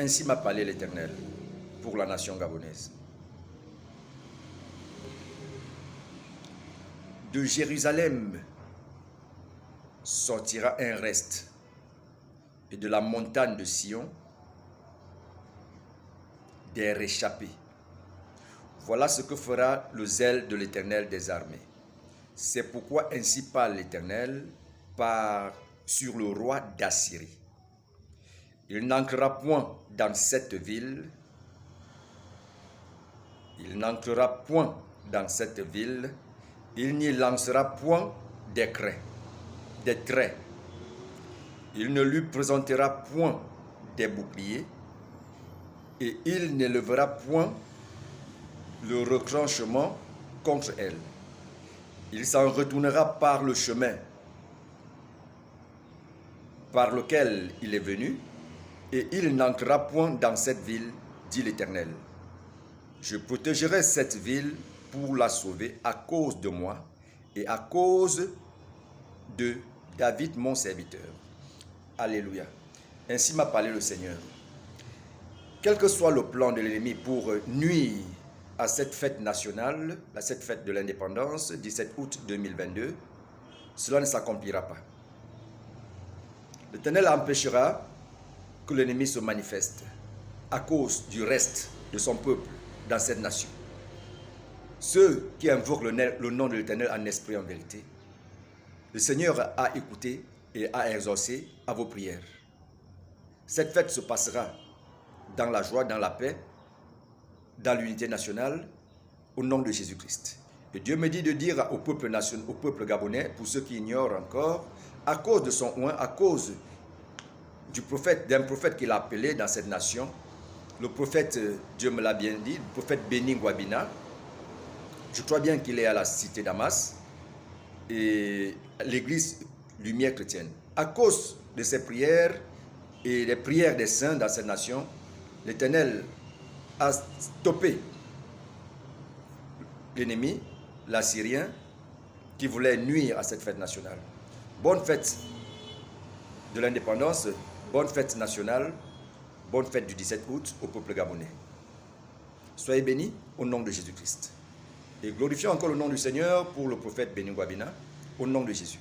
Ainsi m'a parlé l'Éternel pour la nation gabonaise. De Jérusalem sortira un reste, et de la montagne de Sion des réchappés. Voilà ce que fera le zèle de l'Éternel des armées. C'est pourquoi ainsi parle l'Éternel sur le roi d'Assyrie. Il n'entrera point dans cette ville. Il n'entrera point dans cette ville. Il n'y lancera point des traits. Il ne lui présentera point des boucliers. Et il n'élèvera point le retranchement contre elle. Il s'en retournera par le chemin par lequel il est venu, et il n'entrera point dans cette ville, dit l'Éternel. Je protégerai cette ville pour la sauver à cause de moi et à cause de David mon serviteur. Alléluia. Ainsi m'a parlé le Seigneur. Quel que soit le plan de l'ennemi pour nuire à cette fête nationale, à cette fête de l'indépendance, 17 août 2022, cela ne s'accomplira pas. L'Éternel empêchera que l'ennemi se manifeste à cause du reste de son peuple dans cette nation. Ceux qui invoquent le nom de l'Éternel en esprit et en vérité, le Seigneur a écouté et a exaucé à vos prières. Cette fête se passera dans la joie, dans la paix, dans l'unité nationale, au nom de Jésus-Christ. Et Dieu me dit de dire au peuple gabonais, pour ceux qui ignorent encore, à cause de son oint, à cause d'un prophète qu'il a appelé dans cette nation, le prophète, Dieu me l'a bien dit, le prophète Béni Guabina, je crois bien qu'il est à la cité Damas, et l'église Lumière chrétienne. À cause de ses prières et des prières des saints dans cette nation, l'Éternel a stoppé l'ennemi, l'Assyrien, qui voulait nuire à cette fête nationale. Bonne fête de l'indépendance, bonne fête nationale, bonne fête du 17 août au peuple gabonais. Soyez bénis au nom de Jésus-Christ. Et glorifions encore le nom du Seigneur pour le prophète Béni Guabina, au nom de Jésus.